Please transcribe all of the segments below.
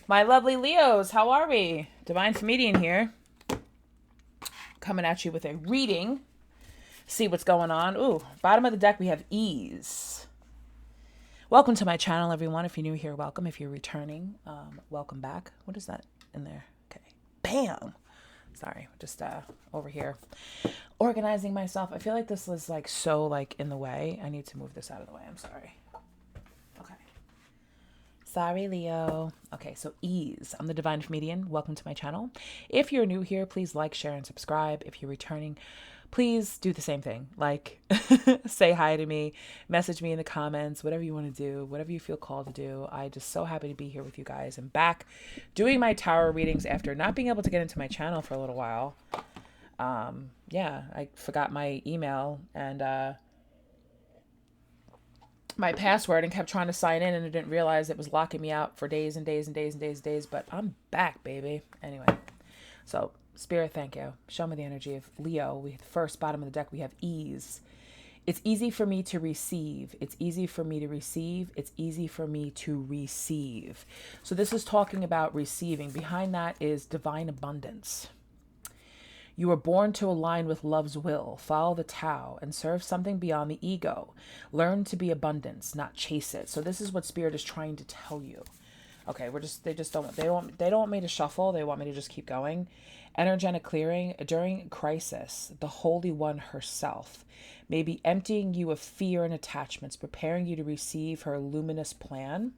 My lovely Leos, how are we? Divine Comedian here, coming at you with a reading. See what's going on. Ooh, bottom of the deck, we have ease. Welcome to my channel, everyone. If you're new here, welcome. If you're returning, welcome back. What is that in there? Okay. Bam. Sorry, just over here organizing myself. I feel like this was like so like in the way. I need to move this out of the way. I'm sorry. Okay. Sorry, Leo. Okay, so ease. I'm the Divine Comedian. Welcome to my channel. If you're new here, please like, share, and subscribe. If you're returning, please do the same thing. Like, say hi to me, message me in the comments, whatever you want to do, whatever you feel called to do. I'm just so happy to be here with you guys. I'm back doing my tarot readings after not being able to get into my channel for a little while. Yeah, I forgot my email and my password and kept trying to sign in and I didn't realize it was locking me out for days and days and days and days and days, but I'm back, baby. Anyway, so Spirit, thank you. Show me the energy of Leo. We first bottom of the deck, we have ease. It's easy for me to receive. It's easy for me to receive. It's easy for me to receive. So this is talking about receiving. Behind that is divine abundance. You were born to align with love's will, follow the Tao, and serve something beyond the ego. Learn to be abundance, not chase it. So this is what Spirit is trying to tell you. Okay, they don't want me to shuffle. They want me to just keep going. Energetic clearing during crisis. The Holy One herself may be emptying you of fear and attachments, preparing you to receive her luminous plan.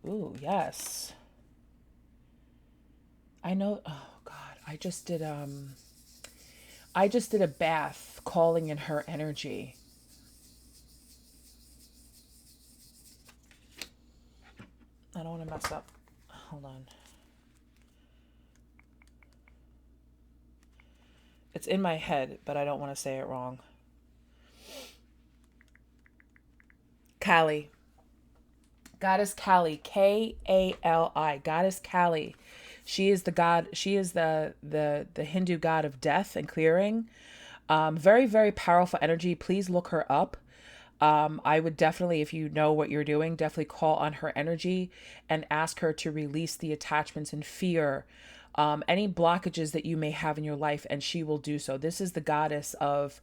Ooh, yes. I know. Oh God, I just did a bath calling in her energy. I don't want to mess up. Hold on. It's in my head, but I don't want to say it wrong. Kali. Goddess Kali. Kali. Goddess Kali. She is the god. She is the Hindu god of death and clearing. Very, very powerful energy. Please look her up. I would definitely, if you know what you're doing, definitely call on her energy and ask her to release the attachments and fear, any blockages that you may have in your life, and she will do so. This is the goddess of,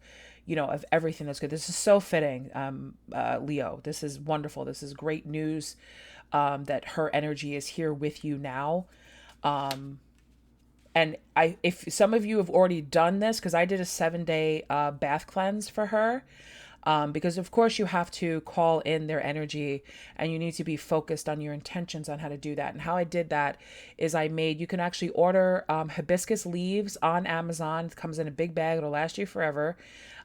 of everything that's good. This is so fitting, Leo. This is wonderful. This is great news, that her energy is here with you now. And if some of you have already done this, because I did a 7-day bath cleanse for her, because of course you have to call in their energy and you need to be focused on your intentions on how to do that. And how I did that is you can actually order hibiscus leaves on Amazon. It comes in a big bag. It'll last you forever.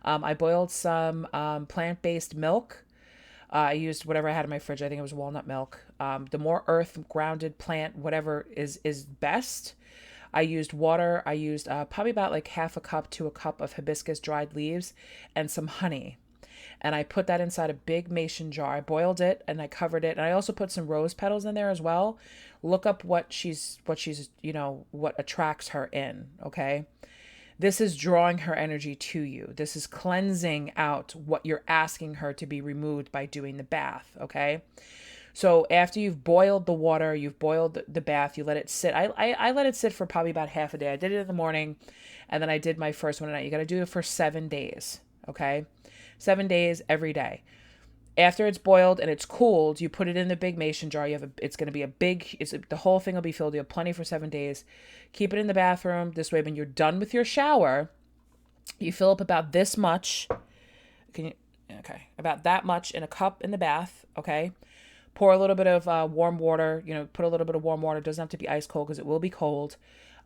I boiled some plant-based milk. I used whatever I had in my fridge. I think it was walnut milk. The more earth grounded plant, whatever is best. I used water. I used probably about like half a cup to a cup of hibiscus dried leaves and some honey. And I put that inside a big mason jar. I boiled it and I covered it. And I also put some rose petals in there as well. Look up what what attracts her in. Okay. This is drawing her energy to you. This is cleansing out what you're asking her to be removed by doing the bath. Okay. So after you've boiled the water, you've boiled the bath, you let it sit. I let it sit for probably about half a day. I did it in the morning and then I did my first one at night. You got to do it for 7 days. Okay. 7 days every day. After it's boiled and it's cooled, you put it in the big mason jar. It's going to be the whole thing will be filled. You have plenty for 7 days. Keep it in the bathroom. This way, when you're done with your shower, you fill up about this much. About that much in a cup in the bath. Okay. Pour a little bit of warm water, put a little bit of warm water. It doesn't have to be ice cold because it will be cold.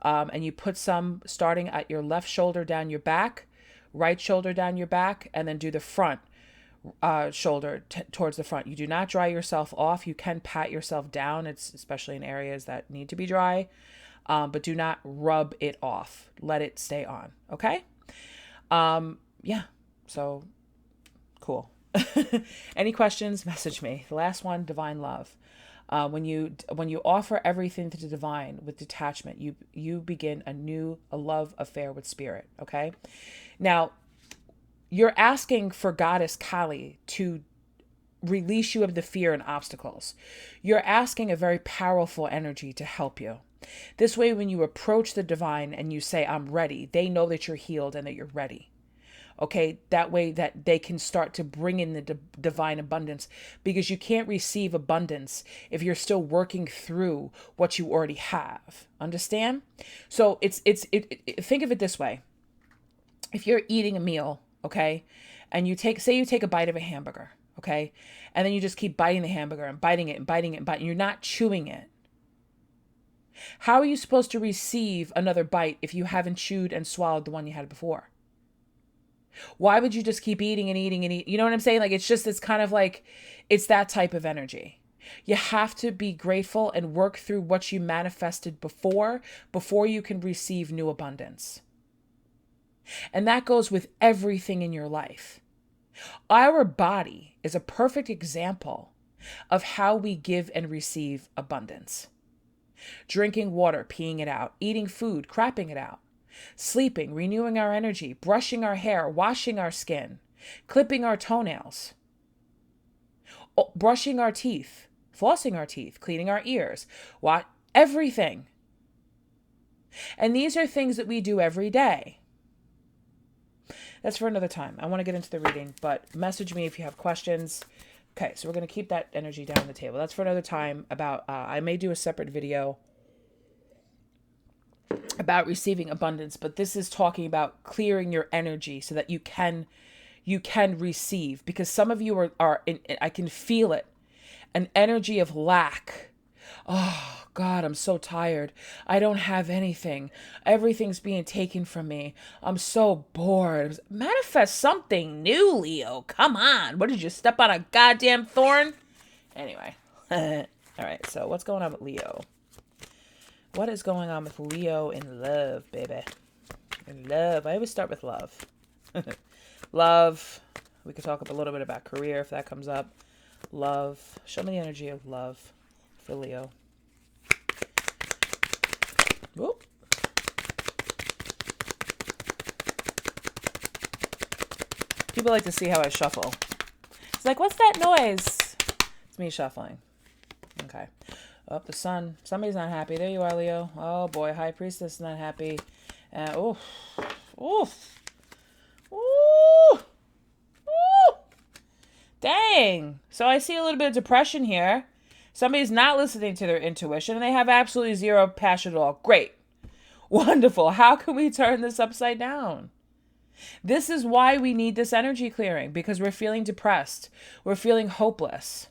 And you put some starting at your left shoulder down your back, right shoulder down your back, and then do the front shoulder towards the front. You do not dry yourself off. You can pat yourself down. It's especially in areas that need to be dry, but do not rub it off. Let it stay on. Okay. Yeah. So cool. Any questions? Message me. The last one, divine love. When you offer everything to the divine with detachment, you begin a love affair with spirit. Okay. Now, you're asking for Goddess Kali to release you of the fear and obstacles. You're asking a very powerful energy to help you. This way, when you approach the divine and you say, I'm ready, they know that you're healed and that you're ready. Okay, that way that they can start to bring in the divine abundance, because you can't receive abundance if you're still working through what you already have. Understand? So think of it this way. If you're eating a meal, okay, and you take a bite of a hamburger, okay, and then you just keep biting the hamburger and biting it and biting it and biting, you're not chewing it. How are you supposed to receive another bite if you haven't chewed and swallowed the one you had before? Why would you just keep eating and eating and eating? You know what I'm saying? Like, it's kind of like, it's that type of energy. You have to be grateful and work through what you manifested before you can receive new abundance. And that goes with everything in your life. Our body is a perfect example of how we give and receive abundance. Drinking water, peeing it out, eating food, crapping it out. Sleeping, renewing our energy, brushing our hair, washing our skin, clipping our toenails, brushing our teeth, flossing our teeth, cleaning our ears, everything. And these are things that we do every day. That's for another time. I want to get into the reading, but message me if you have questions. Okay, so we're going to keep that energy down on the table. That's for another time. I may do a separate video about receiving abundance, but this is talking about clearing your energy so that you can receive, because some of you are in, I can feel it, an energy of lack. Oh God, I'm so tired. I don't have anything. Everything's being taken from me. I'm so bored. Manifest something new, Leo. Come on. What, did you step on a goddamn thorn? Anyway. All right, so what's going on with Leo? What is going on with Leo in love, baby? In love. I always start with love. Love. We could talk a little bit about career if that comes up. Love. Show me the energy of love for Leo. Whoop. People like to see how I shuffle. It's like, what's that noise? It's me shuffling. Okay. Oh, the sun. Somebody's not happy. There you are, Leo. Oh, boy. High Priestess not happy. Oof. Oof. Ooh. Ooh. Dang. So I see a little bit of depression here. Somebody's not listening to their intuition, and they have absolutely zero passion at all. Great. Wonderful. How can we turn this upside down? This is why we need this energy clearing, because we're feeling depressed. We're feeling hopeless.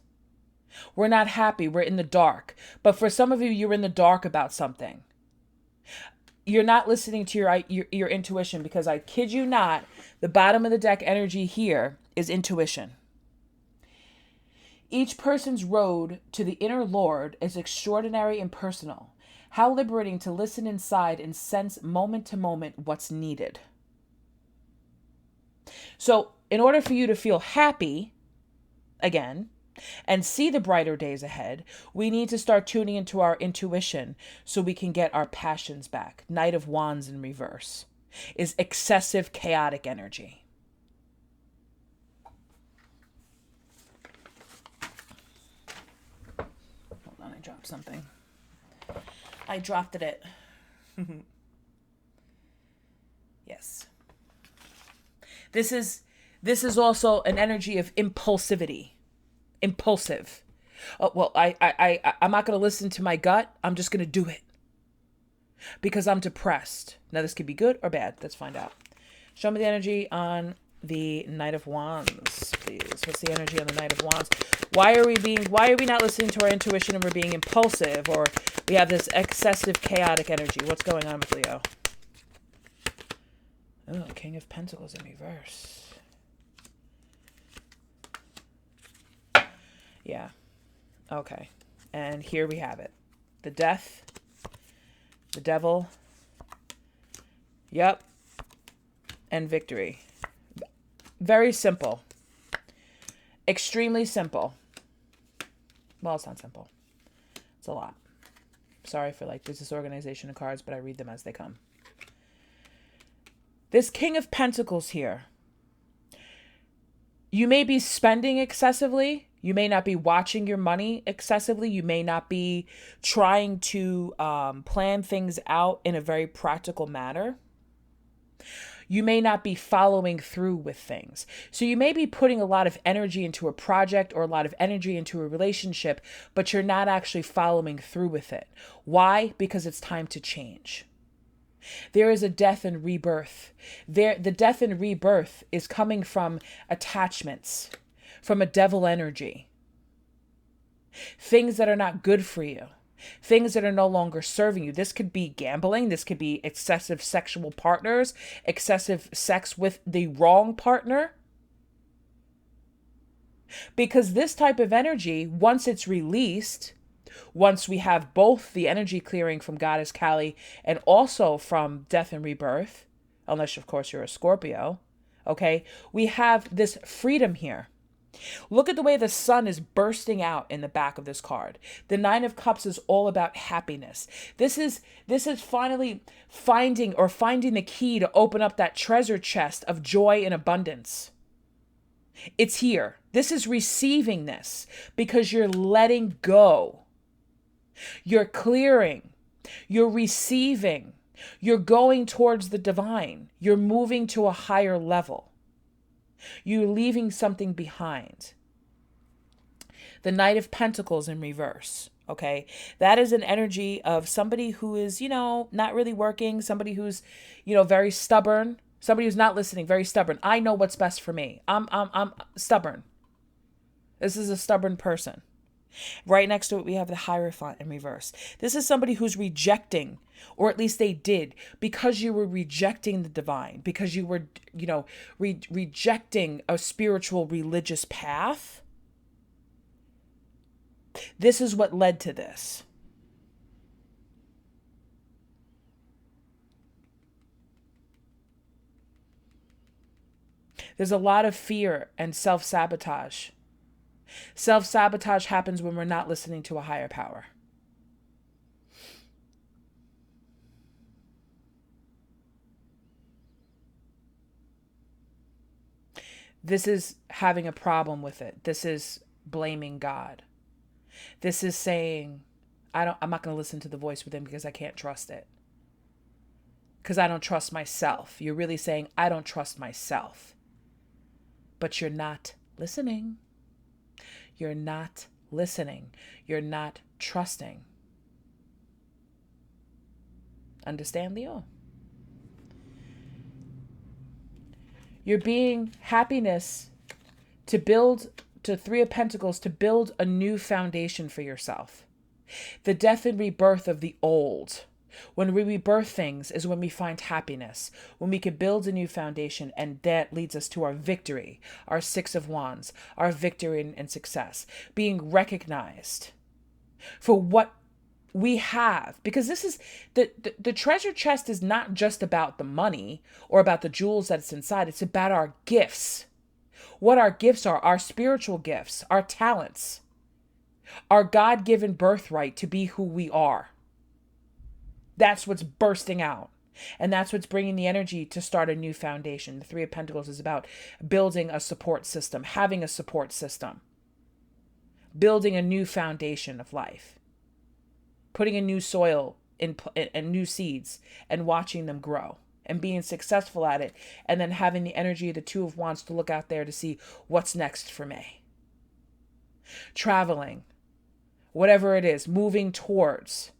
We're not happy. We're in the dark. But for some of you, you're in the dark about something. You're not listening to your intuition, because I kid you not, the bottom of the deck energy here is intuition. Each person's road to the inner Lord is extraordinary and personal. How liberating to listen inside and sense moment to moment what's needed. So, in order for you to feel happy, again, and see the brighter days ahead, we need to start tuning into our intuition so we can get our passions back. Knight of Wands in reverse is excessive chaotic energy. Hold on, I dropped something. I dropped it. Yes. This is also an energy of impulsivity. Impulsive. Oh, well, I'm not going to listen to my gut. I'm just going to do it because I'm depressed. Now, this could be good or bad. Let's find out. Show me the energy on the Knight of Wands, please. What's the energy on the Knight of Wands? Why are we not listening to our intuition and we're being impulsive, or we have this excessive chaotic energy? What's going on with Leo? Oh, King of Pentacles in reverse. Yeah. Okay. And here we have it. The Death. The Devil. Yep. And Victory. Very simple. Extremely simple. Well, it's not simple. It's a lot. Sorry for like disorganization of cards, but I read them as they come. This King of Pentacles here. You may be spending excessively. You may not be watching your money excessively. You may not be trying to plan things out in a very practical manner. You may not be following through with things. So you may be putting a lot of energy into a project or a lot of energy into a relationship, but you're not actually following through with it. Why? Because it's time to change. There is a death and rebirth. The death and rebirth is coming from attachments, from a devil energy. Things that are not good for you. Things that are no longer serving you. This could be gambling. This could be excessive sexual partners, excessive sex with the wrong partner. Because this type of energy, once it's released, once we have both the energy clearing from Goddess Kali and also from death and rebirth, unless of course you're a Scorpio, okay, we have this freedom here. Look at the way the sun is bursting out in the back of this card. The Nine of Cups is all about happiness. This is finally finding the key to open up that treasure chest of joy and abundance. It's here. This is receiving this because you're letting go. You're clearing. You're receiving. You're going towards the divine. You're moving to a higher level. You're leaving something behind. The Knight of Pentacles in reverse, okay? That is an energy of somebody who is, not really working, somebody who's, very stubborn, somebody who's not listening, very stubborn. I know what's best for me. I'm stubborn. This is a stubborn person. Right next to it, we have the Hierophant in reverse. This is somebody who's rejecting, or at least they did, because you were rejecting the divine, because you were, rejecting a spiritual religious path. This is what led to this. There's a lot of fear and self-sabotage. Self-sabotage happens when we're not listening to a higher power. This is having a problem with it. This is blaming God. This is saying, I'm not going to listen to the voice within because I can't trust it. Because I don't trust myself. You're really saying, I don't trust myself. But you're not listening. You're not listening. You're not trusting. Understand, Leo? You're being happiness to build, to Three of Pentacles, to build a new foundation for yourself. The death and rebirth of the old. When we rebirth things is when we find happiness, when we can build a new foundation, and that leads us to our victory, our Six of Wands, our victory and success, being recognized for what we have. Because this is, the treasure chest is not just about the money or about the jewels that's inside, it's about our gifts. What our gifts are, our spiritual gifts, our talents, our God-given birthright to be who we are. That's what's bursting out. And that's what's bringing the energy to start a new foundation. The Three of Pentacles is about building a support system, having a support system, building a new foundation of life, putting a new soil in and new seeds and watching them grow and being successful at it. And then having the energy of the Two of Wands to look out there to see what's next for me. Traveling, whatever it is, moving towards.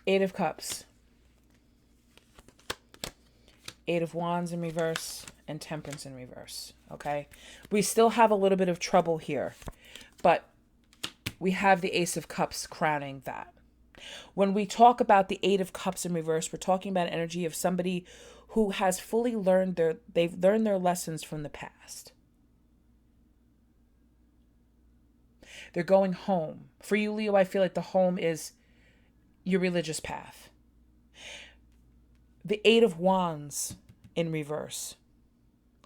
Eight of Cups, Eight of Wands in reverse, and Temperance in reverse, okay? We still have a little bit of trouble here, but we have the Ace of Cups crowning that. When we talk about the Eight of Cups in reverse, we're talking about energy of somebody who has fully learned they've learned their lessons from the past. They're going home. For you, Leo, I feel like the home is your religious path. The Eight of Wands in reverse.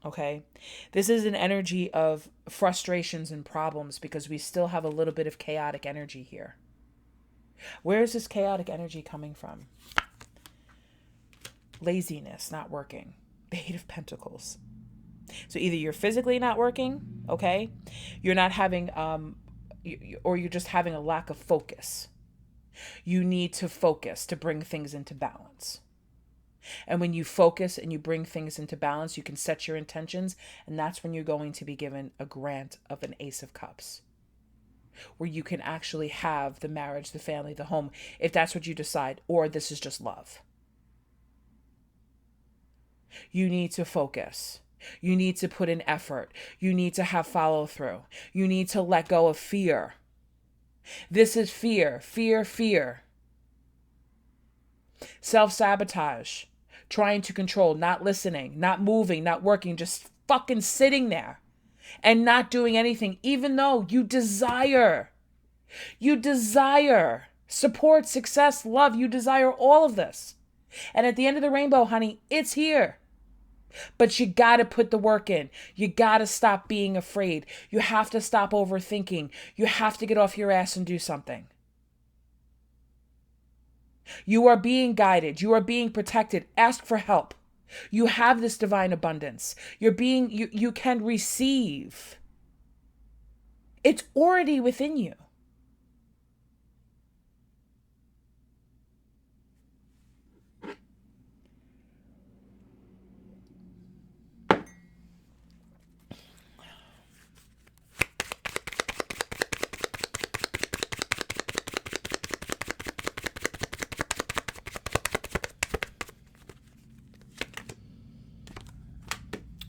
Okay? This is an energy of frustrations and problems because we still have a little bit of chaotic energy here. Where is this chaotic energy coming from? Laziness, not working. The Eight of Pentacles. So either you're physically not working, okay? You're not having, or you're just having a lack of focus. You need to focus to bring things into balance. And when you focus and you bring things into balance, you can set your intentions, and that's when you're going to be given a grant of an Ace of Cups, where you can actually have the marriage, the family, the home, if that's what you decide, or this is just love. You need to focus. You need to put in effort. You need to have follow through. You need to let go of fear. This is fear, fear, fear. Self-sabotage, trying to control, not listening, not moving, not working, just fucking sitting there and not doing anything, even though you desire support, success, love. You desire all of this. And at the end of the rainbow, honey, it's here. But you got to put the work in. You got to stop being afraid. You have to stop overthinking. You have to get off your ass and do something. You are being guided. You are being protected. Ask for help. You have this divine abundance. You can receive. It's already within you.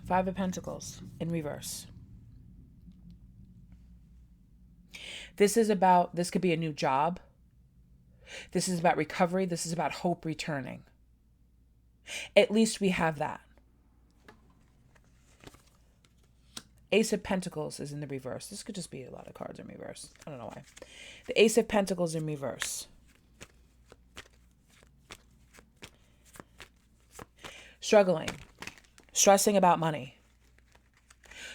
Five of Pentacles in reverse. This could be a new job. This is about recovery. This is about hope returning. At least we have that. Ace of Pentacles is in the reverse. This could just be a lot of cards in reverse. I don't know why. The Ace of Pentacles in reverse. Struggling. Stressing about money.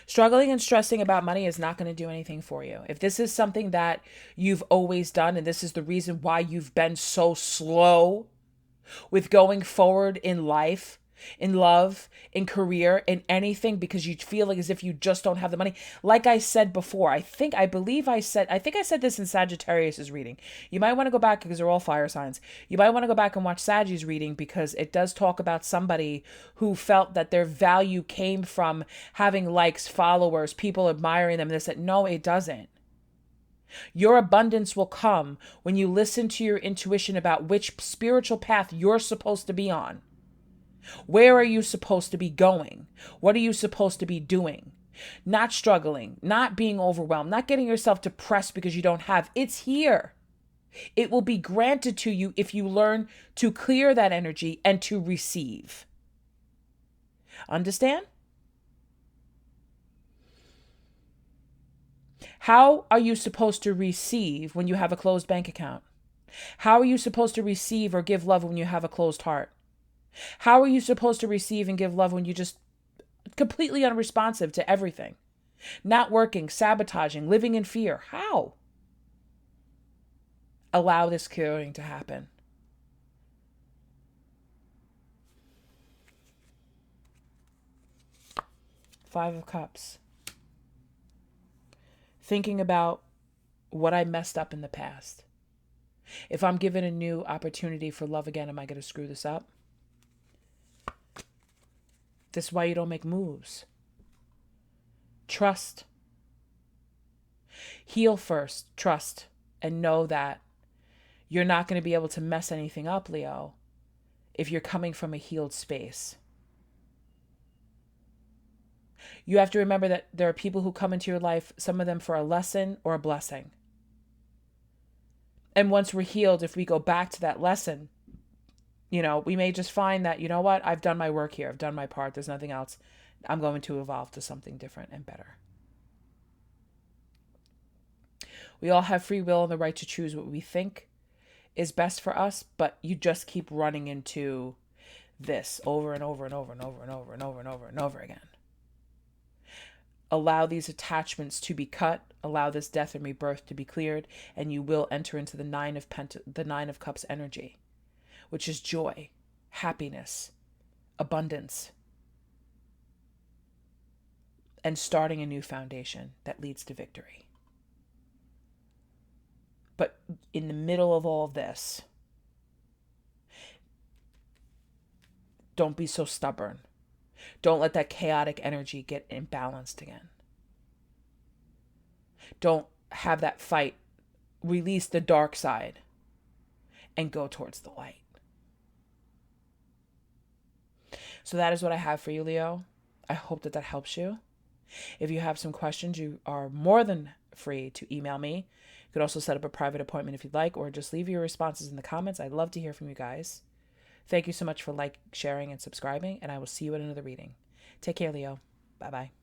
Struggling and stressing about money is not going to do anything for you. If this is something that you've always done, and this is the reason why you've been so slow with going forward in life, in love, in career, in anything, because you feel like as if you just don't have the money. Like I said before, I think I said this in Sagittarius's reading. You might want to go back, because they're all fire signs. You might want to go back and watch Sagi's reading, because it does talk about somebody who felt that their value came from having likes, followers, people admiring them. And they said, no, it doesn't. Your abundance will come when you listen to your intuition about which spiritual path you're supposed to be on. Where are you supposed to be going? What are you supposed to be doing? Not struggling, not being overwhelmed, not getting yourself depressed because you don't have. It's here. It will be granted to you if you learn to clear that energy and to receive. Understand? How are you supposed to receive when you have a closed bank account? How are you supposed to receive or give love when you have a closed heart? How are you supposed to receive and give love when you're just completely unresponsive to everything? Not working, sabotaging, living in fear. How? Allow this clearing to happen. Five of Cups. Thinking about what I messed up in the past. If I'm given a new opportunity for love again, am I going to screw this up? This is why you don't make moves. Trust. Heal first. Trust. And know that you're not going to be able to mess anything up, Leo, if you're coming from a healed space. You have to remember that there are people who come into your life, some of them for a lesson or a blessing. And once we're healed, if we go back to that lesson, we may just find that, you know what, I've done my work here. I've done my part. There's nothing else. I'm going to evolve to something different and better. We all have free will and the right to choose what we think is best for us, but you just keep running into this over and over and over and over and over and over and over and over again. Allow these attachments to be cut. Allow this death and rebirth to be cleared, and you will enter into the Nine of Cups energy, which is joy, happiness, abundance, and starting a new foundation that leads to victory. But in the middle of all this, don't be so stubborn. Don't let that chaotic energy get imbalanced again. Don't have that fight. Release the dark side and go towards the light. So that is what I have for you, Leo. I hope that helps you. If you have some questions, you are more than free to email me. You could also set up a private appointment if you'd like, or just leave your responses in the comments. I'd love to hear from you guys. Thank you so much for sharing, and subscribing, and I will see you at another reading. Take care, Leo. Bye-bye.